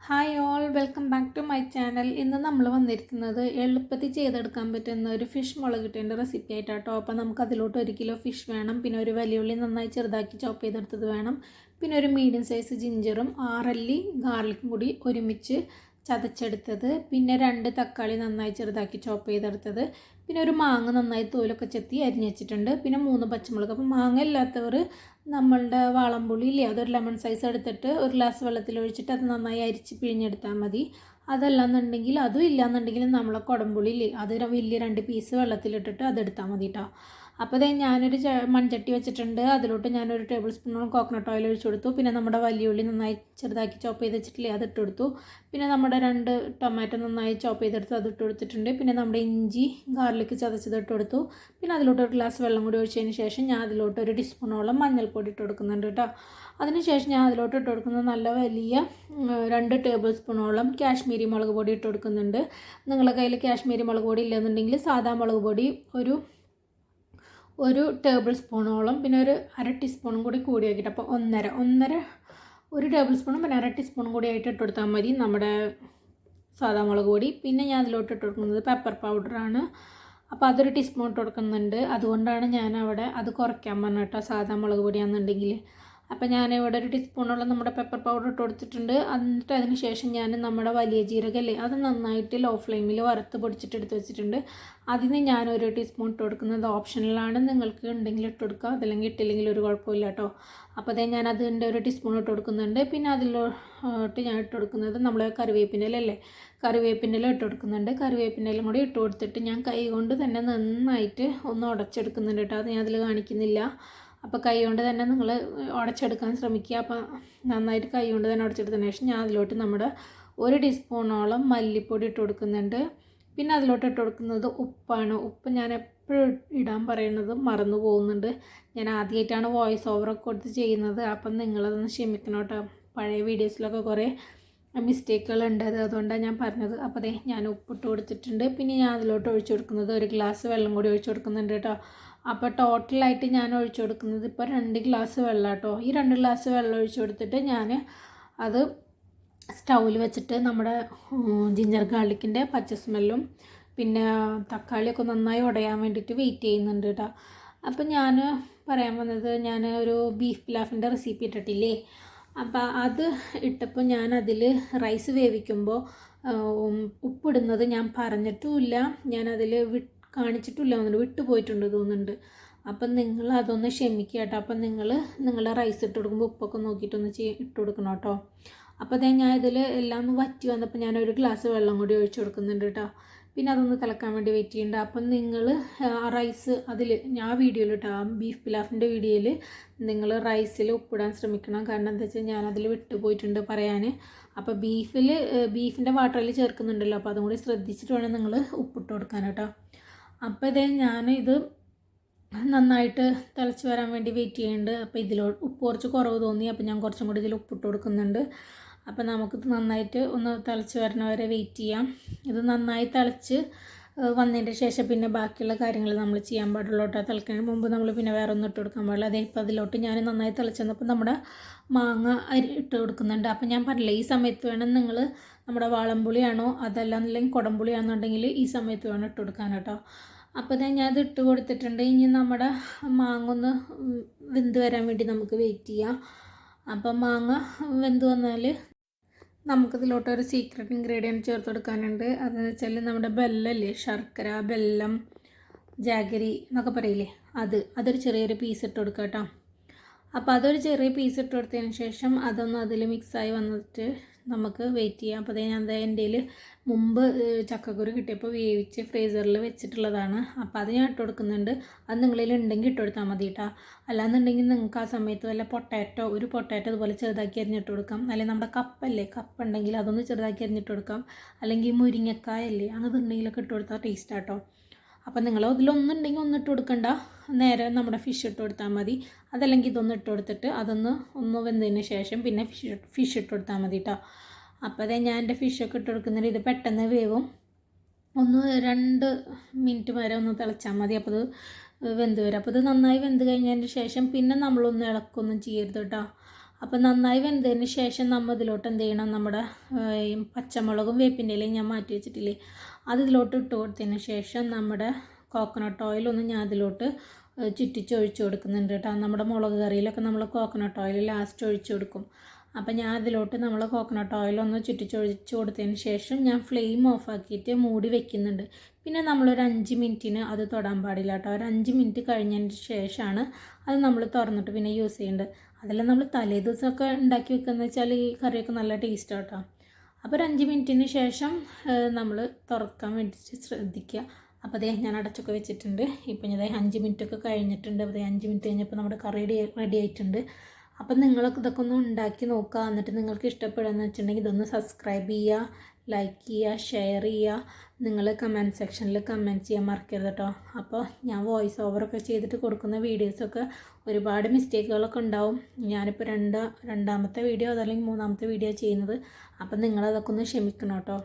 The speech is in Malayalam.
Hi all, welcome back to my channel. ഇന്ന് നമ്മൾ വന്നിരിക്കുന്നത് എളുപ്പത്തിൽ ചെയ്തെടുക്കാൻ പറ്റുന്ന ഒരു ഫിഷ് മുളകിട്ടേൻ്റെ റെസിപ്പി ആയിട്ടാട്ടോ. അപ്പോൾ നമുക്ക് അതിലോട്ട് 1 കിലോ ഫിഷ് വേണം, പിന്നെ ഒരു വലിയ ഉള്ളി നന്നായി ചെറുതാക്കി ചോപ്പ് ചെയ്തെടുത്തത് വേണം, പിന്നെ ഒരു മീഡിയം സൈസ് ജിഞ്ചറും 6 അല്ലി ഗാർലിക്കും കൂടി ഒരുമിച്ച് ചതച്ചെടുത്തത്, പിന്നെ 2 തക്കാളി നന്നായി ചെറുതാക്കി ചോപ്പ് ചെയ്തെടുത്തത്, പിന്നെ ഒരു മാങ്ങ നന്നായി തോലൊക്കെ ചെത്തി അരിഞ്ഞ് വെച്ചിട്ടുണ്ട്, പിന്നെ 3 പച്ചമുളക്. അപ്പോൾ മാങ്ങ ഇല്ലാത്തവർ നമ്മളുടെ വാളംപുളി ഇല്ലേ, അതൊരു ലെമൺ സൈസ് എടുത്തിട്ട് ഒരു ഗ്ലാസ് വെള്ളത്തിൽ ഒഴിച്ചിട്ട് അത് നന്നായി അരിച്ച് പിഴിഞ്ഞെടുത്താൽ മതി. അതല്ലാന്നുണ്ടെങ്കിൽ അതും ഇല്ലയെന്നുണ്ടെങ്കിൽ നമ്മളെ കുടംപുളി ഇല്ലേ, അത് വലിയ 2 പീസ് വെള്ളത്തിലിട്ടിട്ട് അതെടുത്താൽ മതി കേട്ടോ. അപ്പോൾ അതേ ഞാനൊരു മൺചട്ടി വെച്ചിട്ടുണ്ട്. അതിലോട്ട് ഞാനൊരു ടേബിൾ സ്പൂണോളം കോക്കനട്ട് ഓയിൽ ഒഴിച്ചു കൊടുത്തു. പിന്നെ നമ്മുടെ വലിയ ഉള്ളി നന്നായി ചെറുതാക്കി ചോപ്പ് ചെയ്ത് വെച്ചിട്ടില്ലേ, അതിട്ട് കൊടുത്തു. പിന്നെ നമ്മുടെ 2 ടൊമാറ്റോ നന്നായി ചോപ്പ് ചെയ്തെടുത്ത് അതിട്ട് കൊടുത്തിട്ടുണ്ട്. പിന്നെ നമ്മുടെ ഇഞ്ചി ഗാർലിക്ക് ചതച്ചത് ഇട്ട് കൊടുത്തു. പിന്നെ അതിലോട്ട് ഒരു ഗ്ലാസ് വെള്ളം കൂടി ഒഴിച്ചതിന് ശേഷം ഞാൻ അതിലോട്ട് ഒരു ടീസ്പൂണോളം മഞ്ഞൾപ്പൊടി ഇട്ട് കൊടുക്കുന്നുണ്ട് കേട്ടോ. അതിനുശേഷം ഞാൻ അതിലോട്ട് ഇട്ട് കൊടുക്കുന്നത് നല്ല വലിയ 2 ടേബിൾ സ്പൂണോളം കാശ്മീരി മുളക് പൊടി ഇട്ട് കൊടുക്കുന്നുണ്ട്. നിങ്ങളുടെ കയ്യിൽ കാശ്മീരി മുളക് പൊടി ഇല്ലെന്നുണ്ടെങ്കിൽ സാധാ മുളക് പൊടി ഒരു ടേബിൾ സ്പൂണോളം, പിന്നെ ഒരു 1/2 ടീസ്പൂണും കൂടി ആക്കിയിട്ട്, അപ്പോൾ ഒന്നര ഒരു ടേബിൾ സ്പൂണും പിന്നെ 1/2 ടീസ്പൂണും കൂടി ആയിട്ട് ഇട്ട് കൊടുത്താൽ മതി നമ്മുടെ സാധാ മുളക് പൊടി. പിന്നെ ഞാൻ അതിലോട്ട് ഇട്ട് കൊടുക്കുന്നത് പെപ്പർ പൗഡറാണ്. അപ്പോൾ അതൊരു ടീസ്പൂൺ ഇട്ട് കൊടുക്കുന്നുണ്ട്. അതുകൊണ്ടാണ് ഞാൻ അവിടെ അത് കുറയ്ക്കാൻ പറഞ്ഞത് കേട്ടോ, സാധാ മുളക് പൊടിയാണെന്നുണ്ടെങ്കിൽ. അപ്പോൾ ഞാനിവിടെ ഒരു ടീസ്പൂണോളം നമ്മുടെ പെപ്പർ പൗഡർ ഇട്ട് കൊടുത്തിട്ടുണ്ട്. എന്നിട്ട് അതിന് ശേഷം ഞാൻ നമ്മുടെ വലിയ ജീരകല്ലേ, അത് നന്നായിട്ട് ലോ ഫ്ലെയിമിൽ വറുത്ത് പൊടിച്ചിട്ട് എടുത്ത് വെച്ചിട്ടുണ്ട്. അതിന് ഞാനൊരു ടീസ്പൂൺ ഇട്ട് കൊടുക്കുന്നത് ഓപ്ഷണലാണ്, നിങ്ങൾക്ക് ഉണ്ടെങ്കിൽ ഇട്ട് കൊടുക്കുക, അതല്ലെങ്കിൽ ഇട്ടില്ലെങ്കിൽ ഒരു കുഴപ്പമില്ല കേട്ടോ. അപ്പോൾ അതേ ഞാൻ അതിൻ്റെ ഒരു ടീസ്പൂൺ ഇട്ട് കൊടുക്കുന്നുണ്ട്. പിന്നെ അതിലോട്ട് ഞാൻ ഇട്ട് കൊടുക്കുന്നത് നമ്മൾ കറിവേപ്പിൻ്റെ ഇല ഇട്ട് കൊടുക്കുന്നുണ്ട്. കറിവേപ്പിൻ്റെ ഇലയും കൂടി ഇട്ട് കൊടുത്തിട്ട് ഞാൻ കൈ കൊണ്ട് തന്നെ നന്നായിട്ട് ഒന്ന് ഉടച്ചെടുക്കുന്നുണ്ട് കേട്ടോ. അത് ഞാൻ അതിൽ കാണിക്കുന്നില്ല. അപ്പോൾ കൈ കൊണ്ട് തന്നെ നിങ്ങൾ ഉടച്ചെടുക്കാൻ ശ്രമിക്കുക. അപ്പോൾ നന്നായിട്ട് കൈ കൊണ്ട് തന്നെ ഉടച്ചെടുത്തതിന് ശേഷം ഞാൻ അതിലോട്ട് നമ്മുടെ 1 ടീസ്പൂണോളം മല്ലിപ്പൊടി ഇട്ട് കൊടുക്കുന്നുണ്ട്. പിന്നെ അതിലോട്ട് ഇട്ട് കൊടുക്കുന്നത് ഉപ്പാണ്. ഉപ്പ് ഞാൻ എപ്പോഴും ഇടാൻ പറയുന്നത് മറന്നു പോകുന്നുണ്ട്. ഞാൻ ആദ്യമായിട്ടാണ് വോയിസ് ഓവറൊക്കെ കൊടുത്ത് ചെയ്യുന്നത്. അപ്പം നിങ്ങളതൊന്ന് ക്ഷമിക്കണം കേട്ടോ. പഴയ വീഡിയോസിലൊക്കെ കുറേ മിസ്റ്റേക്കുകളുണ്ട്, അതുകൊണ്ടാണ് ഞാൻ പറഞ്ഞത്. അപ്പോൾ അതേ ഞാൻ ഉപ്പിട്ട് കൊടുത്തിട്ടുണ്ട്. പിന്നെ ഞാൻ അതിലോട്ട് ഒഴിച്ചു കൊടുക്കുന്നത് 1 ഗ്ലാസ് വെള്ളം കൂടി ഒഴിച്ചു കൊടുക്കുന്നുണ്ട് കേട്ടോ. അപ്പോൾ ടോട്ടലായിട്ട് ഞാൻ ഒഴിച്ചു കൊടുക്കുന്നത് ഇപ്പോൾ 2 ഗ്ലാസ് വെള്ളം കേട്ടോ. ഈ 2 ഗ്ലാസ് വെള്ളം ഒഴിച്ചു കൊടുത്തിട്ട് ഞാൻ അത് സ്റ്റൗവിൽ വെച്ചിട്ട് നമ്മുടെ ജിഞ്ചർ ഗാർലിക്കിൻ്റെ പച്ച സ്മെല്ലും പിന്നെ തക്കാളിയൊക്കെ നന്നായി ഉടയാൻ വേണ്ടിയിട്ട് വെയിറ്റ് ചെയ്യുന്നുണ്ട് കേട്ടോ. അപ്പം ഞാൻ പറയാൻ വന്നത്, ഞാൻ ഒരു ബീഫ് പിലാഫിൻ്റെ റെസിപ്പി ഇട്ടിട്ടില്ലേ, അപ്പോൾ അത് ഇട്ടപ്പോൾ ഞാൻ അതിൽ റൈസ് വേവിക്കുമ്പോൾ ഉപ്പിടുന്നത് ഞാൻ പറഞ്ഞിട്ടുമില്ല, ഞാനതിൽ കാണിച്ചിട്ടില്ല, ഒന്നുണ്ട് വിട്ടുപോയിട്ടുണ്ട് തോന്നുന്നുണ്ട്. അപ്പം നിങ്ങൾ അതൊന്ന് ക്ഷമിക്കുക കേട്ടോ. അപ്പം നിങ്ങളുടെ റൈസ് ഇട്ട് കൊടുക്കുമ്പോൾ ഉപ്പൊക്കെ നോക്കിയിട്ടൊന്ന് ഇട്ട് കൊടുക്കണം കേട്ടോ. അപ്പോൾ അതേ ഞാൻ ഇതിൽ എല്ലാം ഒന്ന് വറ്റി വന്നപ്പോൾ ഞാൻ 1 ഗ്ലാസ് വെള്ളം കൂടി ഒഴിച്ചു കൊടുക്കുന്നുണ്ട് കേട്ടോ. പിന്നെ അതൊന്ന് തിളക്കാൻ വേണ്ടി വെയിറ്റ് ചെയ്യുന്നുണ്ട്. അപ്പം നിങ്ങൾ ആ റൈസ് അതിൽ ഞാൻ വീഡിയോയിൽ കേട്ടോ, ബീഫ് പിലാഫിൻ്റെ വീഡിയോയിൽ നിങ്ങൾ റൈസിൽ ഉപ്പിടാൻ ശ്രമിക്കണം. കാരണം എന്താ വെച്ചാൽ ഞാനതിൽ വിട്ടുപോയിട്ടുണ്ട് പറയാൻ. അപ്പോൾ ബീഫിൻ്റെ വാട്ടറിൽ ചേർക്കുന്നുണ്ടല്ലോ, അപ്പോൾ അതും കൂടി ശ്രദ്ധിച്ചിട്ട് വേണം നിങ്ങൾ ഉപ്പിട്ട് കൊടുക്കാൻ കേട്ടോ. അപ്പോൾ ഇതേ ഞാനിത് നന്നായിട്ട് തിളച്ച് വരാൻ വേണ്ടി വെയിറ്റ് ചെയ്യുന്നുണ്ട്. അപ്പോൾ ഉപ്പ് കുറച്ച് കുറവ് തോന്നി, അപ്പോൾ ഞാൻ കുറച്ചും കൂടി ഇതിൽ ഉപ്പിട്ട് കൊടുക്കുന്നുണ്ട്. അപ്പോൾ നമുക്കിത് നന്നായിട്ട് ഒന്ന് തിളച്ച് വരണ വരെ വെയിറ്റ് ചെയ്യാം. ഇത് നന്നായി തിളച്ച് വന്നതിൻ്റെ ശേഷം പിന്നെ ബാക്കിയുള്ള കാര്യങ്ങൾ നമ്മൾ ചെയ്യാൻ പാടുള്ളൂ കേട്ടോ. തിളക്കുന്നതിന് മുമ്പ് നമ്മൾ പിന്നെ വേറെ ഒന്നും ഇട്ട് കൊടുക്കാൻ പാടില്ല. അതേ ഇപ്പോൾ അതിലോട്ട് ഞാൻ നന്നായി തിളച്ച് വന്നപ്പോൾ നമ്മുടെ മാങ്ങ ഇട്ട് കൊടുക്കുന്നുണ്ട്. അപ്പോൾ ഞാൻ പറഞ്ഞില്ലേ, ഈ സമയത്ത് വേണം നിങ്ങൾ നമ്മുടെ വാളംപുളിയാണോ അതല്ലാന്നുണ്ടെങ്കിൽ കുടംപുളിയാണെന്നുണ്ടെങ്കിൽ ഈ സമയത്ത് വേണം ഇട്ട് കൊടുക്കാൻ കേട്ടോ. അപ്പോൾ ഞാൻ അത് ഇട്ട് കൊടുത്തിട്ടുണ്ട്. ഇനി നമ്മുടെ മാങ്ങ ഒന്ന് വെന്ത് വരാൻ വേണ്ടി നമുക്ക് വെയിറ്റ് ചെയ്യാം. അപ്പം മാങ്ങ വെന്ത് വന്നാൽ നമുക്കിതിലോട്ട് ഒരു സീക്രട്ട് ഇൻഗ്രീഡിയൻറ്റ് ചേർത്ത് കൊടുക്കാനുണ്ട്. അതെന്ന് വെച്ചാൽ നമ്മുടെ ബെല്ലല്ലേ, ശർക്കര, ബെല്ലം, ജാഗരി എന്നൊക്കെ പറയില്ലേ, അതൊരു ചെറിയൊരു പീസ് ഇട്ട് കൊടുക്കുക കേട്ടോ. അപ്പോൾ അതൊരു ചെറിയ പീസ് ഇട്ട് കൊടുത്തതിന് ശേഷം അതൊന്ന് അതിൽ മിക്സായി വന്നിട്ട് നമുക്ക് വെയിറ്റ് ചെയ്യാം. അപ്പോൾ ഞാൻ എൻ്റെ മുമ്പ് ചക്കക്കുരു കിട്ടിയപ്പോൾ വേവിച്ച് ഫ്രീസറിൽ വെച്ചിട്ടുള്ളതാണ്. അപ്പോൾ അത് ഞാൻ ഇട്ട് കൊടുക്കുന്നുണ്ട്. അത് നിങ്ങളിൽ ഉണ്ടെങ്കിൽ ഇട്ട് കൊടുത്താൽ മതി കേട്ടോ. അല്ലാന്നുണ്ടെങ്കിൽ നിങ്ങൾക്ക് ആ സമയത്ത് വല്ല ഒരു പൊട്ടാറ്റോ അതുപോലെ ചെറുതാക്കി അരിഞ്ഞിട്ട് കൊടുക്കാം. അല്ലെങ്കിൽ നമ്മുടെ കപ്പ് ഉണ്ടെങ്കിൽ അതൊന്ന് ചെറുതാക്കി അരിഞ്ഞിട്ട് കൊടുക്കാം. അല്ലെങ്കിൽ മുരിങ്ങക്കായല്ലേ, അങ്ങനത്തെ ഉണ്ടെങ്കിലൊക്കെ ഇട്ട് കൊടുത്താൽ ടേസ്റ്റ് കേട്ടോ. അപ്പം നിങ്ങൾ അതിലൊന്നുണ്ടെങ്കിൽ ഒന്നിട്ട് കൊടുക്കണ്ട, നേരെ നമ്മുടെ ഫിഷ് ഇട്ട് കൊടുത്താൽ മതി. അതല്ലെങ്കിൽ ഇതൊന്ന് ഇട്ട് കൊടുത്തിട്ട് ഒന്ന് വെന്തതിന് ശേഷം പിന്നെ ഫിഷ് ഇട്ട് കൊടുത്താൽ മതി കേട്ടോ. അപ്പോൾ അതേ ഞാൻ എൻ്റെ ഫിഷൊക്കെ ഇട്ട് കൊടുക്കുന്നുണ്ട്. ഇത് പെട്ടെന്ന് വേവും, 2 മിനിറ്റ് വരെ ഒന്ന് തിളച്ചാൽ മതി. അപ്പോൾ ഇത് വെന്ത് വരും. അപ്പോൾ ഇത് നന്നായി വെന്ത് കഴിഞ്ഞതിന് ശേഷം പിന്നെ നമ്മളൊന്ന് ഇളക്കൊന്നും ചെയ്യരുത് കേട്ടോ. അപ്പോൾ നന്നായി വെന്തതിന് ശേഷം നമ്മൾ ഇതിലോട്ട് എന്ത് ചെയ്യണം, നമ്മുടെ ഈ പച്ചമുളകും വേപ്പിൻ്റെ ഇലയും ഞാൻ മാറ്റി വെച്ചിട്ടില്ലേ, അത് ഇതിലോട്ട് ഇട്ട് കൊടുത്തതിന് ശേഷം നമ്മുടെ കോക്കനട്ട് ഓയിലൊന്ന് ഞാൻ അതിലോട്ട് ചുറ്റിച്ചൊഴിച്ച് കൊടുക്കുന്നുണ്ട് കേട്ടോ. നമ്മുടെ മുളക് കറിയിലൊക്കെ നമ്മൾ കോക്കനട്ട് ഓയിൽ ലാസ്റ്റ് ഒഴിച്ച് കൊടുക്കും. അപ്പോൾ ഞാൻ അതിലോട്ട് നമ്മൾ കോക്കനട്ട് ഓയിലൊന്ന് ചുറ്റിച്ചൊഴിച്ച് കൊടുത്തതിന് ശേഷം ഞാൻ ഫ്ലെയിം ഓഫാക്കിയിട്ട് മൂടി വെക്കുന്നുണ്ട്. പിന്നെ നമ്മളൊരു 5 മിനിറ്റിന് അത് തൊടാൻ പാടില്ല കേട്ടോ. ഒരു 5 മിനിറ്റ് കഴിഞ്ഞതിന് ശേഷമാണ് അത് നമ്മൾ തുറന്നിട്ട് പിന്നെ യൂസ് ചെയ്യേണ്ടത്. അതെല്ലാം നമ്മൾ തലേ ദിവസമൊക്കെ ഉണ്ടാക്കി വെക്കുന്നത് വെച്ചാൽ ഈ കറിയൊക്കെ നല്ല ടേസ്റ്റ് കേട്ടോ. അപ്പോൾ ഒരു 5 മിനിറ്റിന് ശേഷം നമ്മൾ തുറക്കാൻ വേണ്ടിയിട്ട് ശ്രദ്ധിക്കുക. അപ്പോൾ അതേ ഞാൻ അടച്ചൊക്കെ വെച്ചിട്ടുണ്ട്. ഇപ്പം ഞാൻ 5 മിനിറ്റൊക്കെ കഴിഞ്ഞിട്ടുണ്ട്. അപ്പോൾ 5 മിനിറ്റ് കഴിഞ്ഞപ്പോൾ നമ്മുടെ കറി റെഡി ആയിട്ടുണ്ട്. അപ്പം നിങ്ങളൊക്കെ ഇതൊക്കെ ഒന്ന് ഉണ്ടാക്കി നോക്കുക. എന്നിട്ട് നിങ്ങൾക്ക് ഇഷ്ടപ്പെടുകയെന്ന് വെച്ചിട്ടുണ്ടെങ്കിൽ ഇതൊന്ന് സബ്സ്ക്രൈബ് ചെയ്യുക, ലൈക്ക് ചെയ്യുക, ഷെയർ ചെയ്യുക. നിങ്ങൾ കമൻറ്റ് സെക്ഷനിൽ കമൻറ്റ് ചെയ്യാൻ മറക്കരുത് കേട്ടോ. അപ്പോൾ ഞാൻ വോയിസ് ഓവറൊക്കെ ചെയ്തിട്ട് കൊടുക്കുന്ന വീഡിയോസൊക്കെ ഒരുപാട് മിസ്റ്റേക്കുകളൊക്കെ ഉണ്ടാവും. ഞാനിപ്പോൾ രണ്ടാമത്തെ വീഡിയോ അതല്ലെങ്കിൽ 3ാമത്തെ വീഡിയോ ചെയ്യുന്നത്. അപ്പം നിങ്ങളതൊക്കെ ഒന്ന് ക്ഷമിക്കണം കേട്ടോ.